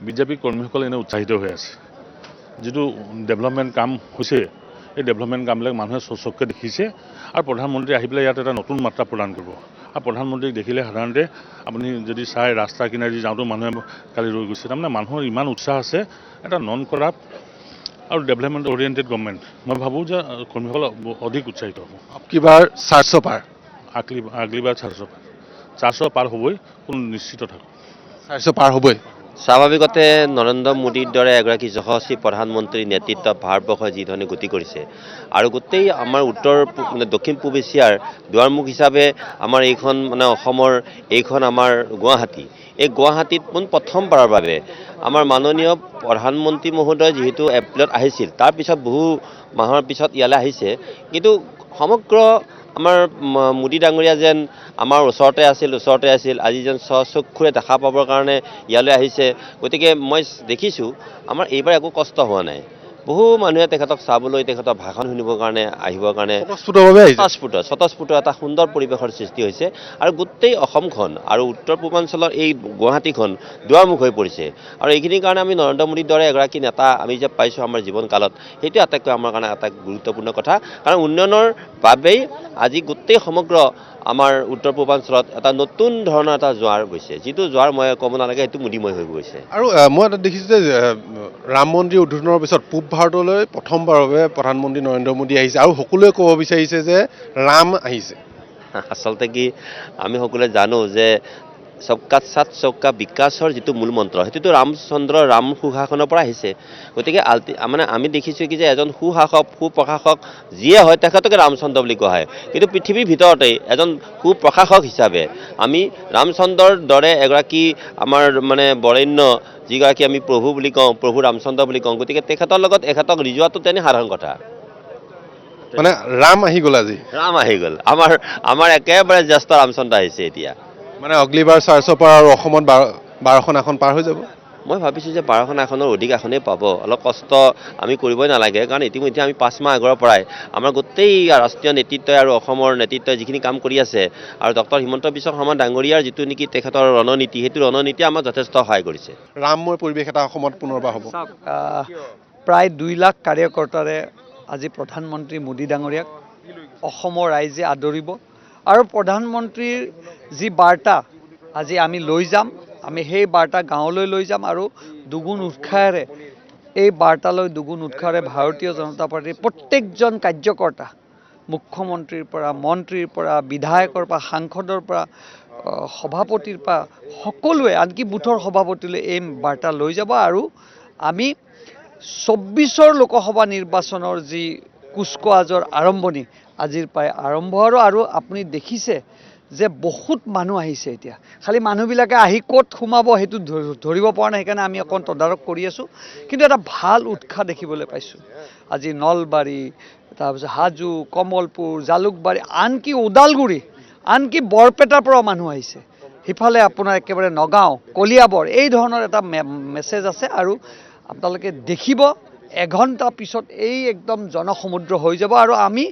BJP কৰ্মীসকলে এনে উৎসাহিত হৈ আছে যিটো ডেভেলপমেণ্ট কাম হৈছে এই ডেভেলপমেণ্ট কামবিলাক মানুহে চকুৰে দেখিছে আৰু প্ৰধানমন্ত্ৰী আহি পেলাই ইয়াত এটা নতুন মাত্ৰা প্ৰদান কৰিব আৰু প্ৰধানমন্ত্ৰীক দেখিলে সাধাৰণতে আপুনি যদি চাই ৰাস্তা কিনাৰে যাওঁতো মানুহে কালি ৰৈ গৈছে তাৰমানে মানুহৰ ইমান উৎসাহ আছে এটা নন কৰাপ্ট আৰু ডেভেলপমেণ্ট অৰিয়েণ্টেড গভৰ্ণমেণ্ট মই ভাবোঁ যে কৰ্মীসকল অধিক উৎসাহিত হ'ব কিবাৰ 400 পাৰ আগলিবাৰ 400 পাৰ হ'বই কোনো নিশ্চিত থাকক 400 পাৰ হ'বই স্বাভাৱিকতে নৰেন্দ্ৰ মোদীৰ দৰে এগৰাকী যশস্বী প্ৰধানমন্ত্ৰীৰ নেতৃত্বত ভাৰতবৰ্ষই যি ধৰণে গতি কৰিছে আৰু গোটেই আমাৰ দক্ষিণ পূব এছিয়াৰ দুৱাৰমুখ হিচাপে আমাৰ এইখন অসমৰ এইখন আমাৰ গুৱাহাটী এই গুৱাহাটীত প্ৰথমবাৰৰ বাবে আমাৰ মাননীয় প্ৰধানমন্ত্ৰী মহোদয় যিহেতু এপ্ৰিলত আহিছিল তাৰপিছত বহু মাহৰ পিছত ইয়ালৈ আহিছে কিন্তু সমগ্ৰ আমাৰ মোদী ডাঙৰীয়া যেন আমাৰ ওচৰতে আছিল আজি যেন স্বচক্ষুৰে দেখা পাবৰ কাৰণে ইয়ালৈ আহিছে গতিকে মই দেখিছোঁ আমাৰ এইবাৰ একো কষ্ট হোৱা নাই বহু মানুহে তেখেতক চাবলৈ তেখেতৰ ভাষণ শুনিবৰ কাৰণে আহিবৰ কাৰণে স্বতঃস্ফূৰ্ত এটা সুন্দৰ পৰিৱেশৰ সৃষ্টি হৈছে আৰু গোটেই অসমখন আৰু উত্তৰ পূৰ্বাঞ্চলৰ এই গুৱাহাটীখন দুৱাৰমুখ হৈ পৰিছে আৰু এইখিনিৰ কাৰণে আমি নৰেন্দ্ৰ মোদীৰ দৰে এগৰাকী নেতা আমি যে পাইছোঁ আমাৰ জীৱনকালত সেইটো আটাইতকৈ আমাৰ কাৰণে এটা গুৰুত্বপূৰ্ণ কথা কাৰণ উন্নয়নৰ বাবেই আজি গোটেই সমগ্ৰ আমাৰ উত্তৰ পূৰ্বাঞ্চলত এটা নতুন ধৰণৰ এটা জোৱাৰ গৈছে যিটো জোৱাৰ মই ক'ব নালাগে সেইটো মোদীময় হৈ গৈছে আৰু মই এটা দেখিছোঁ যে ৰাম মন্দিৰ উদ্বোধনৰ পিছত পূব ভাৰতলৈ প্ৰথমবাৰৰ বাবে প্ৰধানমন্ত্ৰী নৰেন্দ্ৰ মোদী আহিছে আৰু সকলোৱে ক'ব বিচাৰিছে যে ৰাম আহিছে আচলতে কি আমি সকলোৱে জানো যে সবকা সাথ সবকা বিকাশৰ যিটো মূল মন্ত্ৰ সেইটোতো ৰাম সুশাসনৰ পৰা আহিছে গতিকে আমি দেখিছোঁ কি যে এজন সুপ্ৰশাসক যিয়ে হয় তেখেতকে ৰামচন্দ্ৰ বুলি কোৱা হয় কিন্তু পৃথিৱীৰ ভিতৰতেই এজন সুপ্ৰশাসক হিচাপে আমি ৰামচন্দ্ৰৰ দৰে এগৰাকী আমাৰ বৰেণ্য যিগৰাকী আমি প্ৰভু বুলি কওঁ প্ৰভু ৰামচন্দ্ৰ বুলি কওঁ গতিকে তেখেতৰ লগত এখেতক ৰিজোৱাটো তেনে সাধাৰণ কথা ৰাম আহি গ'ল আজি ৰাম আহি গ'ল আমাৰ একেবাৰে জ্যেষ্ঠ ৰামচন্দ্ৰ আহিছে এতিয়া অগ্লিবাৰ 400 পাৰ আৰু অসমত 12খন আসন পাৰ হৈ যাব মই ভাবিছোঁ যে 12খন আসনৰ অধিক আসনেই পাব অলপ কষ্ট আমি কৰিবই নালাগে কাৰণ ইতিমধ্যে আমি 5 মাহ আগৰ পৰাই আমাৰ গোটেই ৰাষ্ট্ৰীয় নেতৃত্বই আৰু অসমৰ নেতৃত্বই যিখিনি কাম কৰি আছে আৰু ডক্টৰ হিমন্ত বিশ্ব শৰ্মা ডাঙৰীয়াৰ যিটো নেকি তেখেতৰ ৰণনীতি সেইটো ৰণনীতিয়ে আমাক যথেষ্ট সহায় কৰিছে ৰামময় পৰিৱেশ এটা অসমত পুনৰবাৰ হ'ব প্ৰায় 2 লাখ কাৰ্যকৰ্তাৰে আজি প্ৰধানমন্ত্ৰী মোদী ডাঙৰীয়াক অসমৰ ৰাইজে আদৰিব আৰু প্ৰধানমন্ত্ৰীৰ যি বাৰ্তা আজি আমি লৈ যাম আমি সেই বাৰ্তা গাঁৱলৈ লৈ যাম আৰু দুগুণ উৎসাহেৰে এই বাৰ্তালৈ দুগুণ উৎসাহেৰে ভাৰতীয় জনতা পাৰ্টিৰ প্ৰত্যেকজন কাৰ্যকৰ্তা মুখ্যমন্ত্ৰীৰ পৰা মন্ত্ৰীৰ পৰা বিধায়কৰ পৰা সাংসদৰ পৰা সভাপতিৰ পৰা সকলোৱে আনকি বুথৰ সভাপতিলৈ এই বাৰ্তা লৈ যাব আৰু আমি 24ৰ লোকসভা নিৰ্বাচনৰ যি কুচকাৱাজৰ আৰম্ভণি আজিৰ পৰাই আৰম্ভ আৰু আপুনি দেখিছে যে বহুত মানুহ আহিছে এতিয়া খালি মানুহবিলাকে আহি ক'ত সোমাব সেইটো ধৰিব পৰা নাই সেইকাৰণে আমি অকণ তদাৰক কৰি আছোঁ কিন্তু এটা ভাল উৎসাহ দেখিবলৈ পাইছোঁ আজি নলবাৰী তাৰপিছত হাজো কমলপুৰ জালুকবাৰী আনকি ওদালগুৰি আনকি বৰপেটাৰ পৰাও মানুহ আহিছে সিফালে আপোনাৰ একেবাৰে নগাঁও কলিয়াবৰ এই ধৰণৰ এটা মেছেজ আছে আৰু আপোনালোকে দেখিব এঘণ্টা পিছত এই একদম জনসমুদ্ৰ হৈ যাব আৰু আমি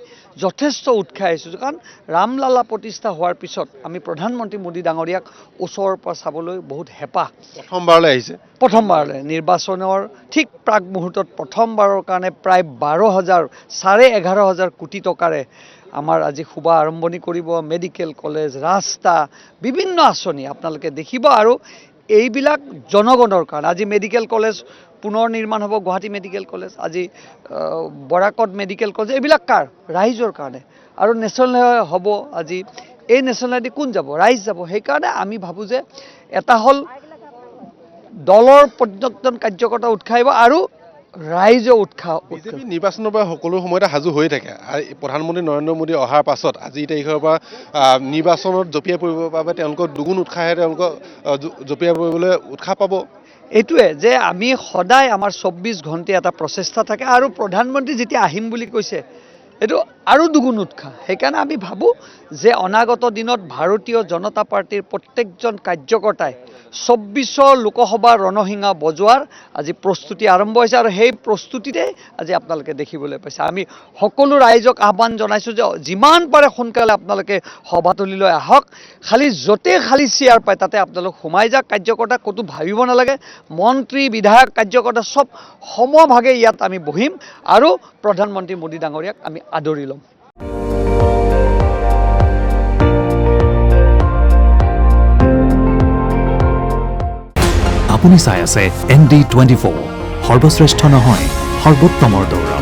যথেষ্ট উৎসাহ আহিছোঁ কাৰণ ৰামলালা প্ৰতিষ্ঠা হোৱাৰ পিছত আমি প্ৰধানমন্ত্ৰী মোদী ডাঙৰীয়াক ওচৰৰ পৰা চাবলৈ বহুত হেঁপাহ প্ৰথমবাৰলৈ নিৰ্বাচনৰ ঠিক প্ৰাক মুহূৰ্তত প্ৰথমবাৰৰ কাৰণে প্ৰায় 11,500 কোটি টকাৰে আমাৰ আজি শুভ আৰম্ভণি কৰিব মেডিকেল কলেজ ৰাস্তা বিভিন্ন আঁচনি আপোনালোকে দেখিব আৰু এইবিলাক জনগণৰ কাৰণে আজি মেডিকেল কলেজ পুনৰ নিৰ্মাণ হ'ব গুৱাহাটী মেডিকেল কলেজ আজি বৰাকত মেডিকেল কলেজ এইবিলাক কাৰ ৰাইজৰ কাৰণে আৰু নেশ্যনেল হ'ব আজি এই নেশ্যনেলিটি কোন যাব ৰাইজ যাব সেইকাৰণে আমি ভাবোঁ যে এটা হ'ল দলৰ প্ৰত্যেকজন কাৰ্যকৰ্তা উৎসাহিব আৰু ৰাইজৰ উৎসাহ নিৰ্বাচনৰ পৰা সকলো সময়তে সাজু হৈ থাকে আৰু প্ৰধানমন্ত্ৰী নৰেন্দ্ৰ মোদী অহাৰ পাছত আজি তাৰিখৰ পৰা নিৰ্বাচনত জঁপিয়াই পৰিবৰ বাবে তেওঁলোকক দুগুণ উৎসাহেৰে তেওঁলোকক জঁপিয়াই পৰিবলৈ উৎসাহ পাব এইটোৱে যে আমি সদায় আমাৰ 24 ঘণ্টা এটা প্ৰচেষ্টা থাকে আৰু প্ৰধানমন্ত্ৰী যেতিয়া আহিম বুলি কৈছে এইটো আৰু দুগুণ উৎসাহ সেইকাৰণে আমি ভাবোঁ যে অনাগত দিনত ভাৰতীয় জনতা পাৰ্টিৰ প্ৰত্যেকজন কাৰ্যকৰ্তাই 24 লোকসভা ৰণসিঙা বজোৱাৰ আজি প্ৰস্তুতি আৰম্ভ হৈছে আৰু সেই প্ৰস্তুতিতে আজি আপোনালোকে দেখিবলৈ পাইছে। আমি সকলো ৰাইজক আহ্বান জনাইছোঁ যে যিমান পাৰে সোনকালে আপোনালোকে সভাতলীলৈ আহক, খালি য'তে খালি চেয়াৰ পায় তাতে আপোনালোক সোমাই যাওক। কাৰ্যকৰ্তা ক'তো ভাবিব নালাগে, মন্ত্ৰী বিধায়ক কাৰ্যকৰ্তা চব সমভাগে ইয়াত আমি বহিম আৰু প্ৰধানমন্ত্ৰী মোদী ডাঙৰীয়াক আমি আদৰি ল'ম। আপুনি চাই আছে ND24, সৰ্বশ্ৰেষ্ঠ নহয় সৰ্বোত্তমৰ দৌৰ।